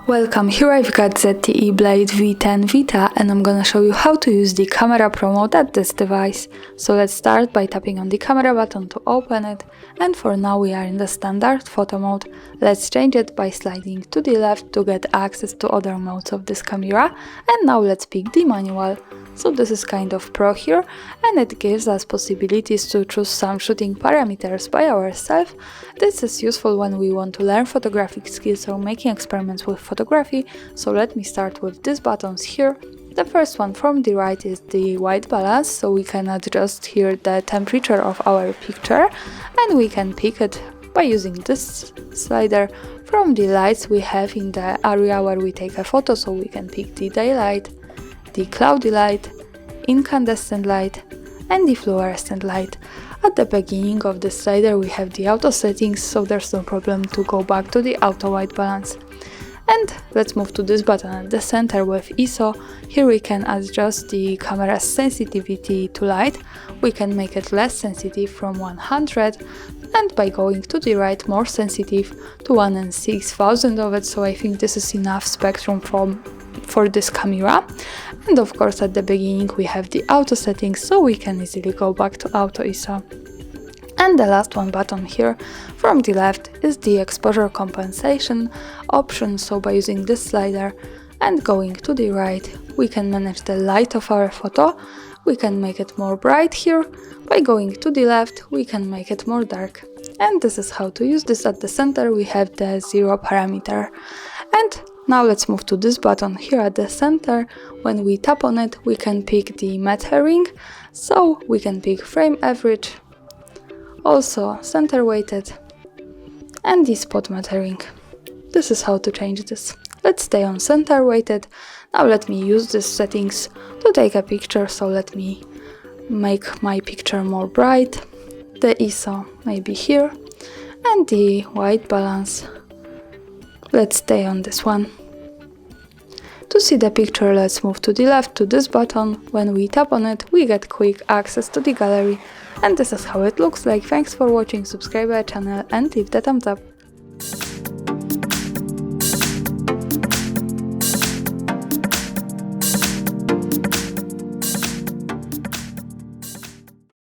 Welcome, here I've got ZTE Blade V10 Vita and I'm gonna show you how to use the camera pro mode at this device. So let's start by tapping on the camera button to open it, and for now we are in the standard photo mode. Let's change it by sliding to the left to get access to other modes of this camera, and now let's pick the manual. So this is kind of pro here, and it gives us possibilities to choose some shooting parameters by ourselves. This is useful when we want to learn photographic skills or making experiments with photography, so let me start with these buttons here. The first one from the right is the white balance, so we can adjust here the temperature of our picture, and we can pick it by using this slider. From the lights we have in the area where we take a photo, so we can pick the daylight, the cloudy light, incandescent light, and the fluorescent light. At the beginning of the slider we have the auto settings, so there's no problem to go back to the auto white balance. And let's move to this button at the center with ISO. Here we can adjust the camera's sensitivity to light. We can make it less sensitive from 100, and by going to the right, more sensitive to 1 in 6,000 of it, so I think this is enough spectrum for this camera. And of course at the beginning we have the auto settings, so we can easily go back to auto ISO. And the last one button here from the left is the exposure compensation option, so by using this slider and going to the right we can manage the light of our photo. We can make it more bright here. By going to the left we can make it more dark. And this is how to use this. At the center we have the 0 parameter. And now let's move to this button here at the center. When we tap on it we can pick the mattering, so we can pick frame average, also center weighted, and the spot mattering. This is how to change this. Let's stay on center weighted. Now let me use these settings to take a picture, so let me make my picture more bright. The ISO maybe here, and the white balance, let's stay on this one. To see the picture let's move to the left to this button. When we tap on it we get quick access to the gallery. And this is how it looks like. Thanks for watching, subscribe our channel and leave the thumbs up.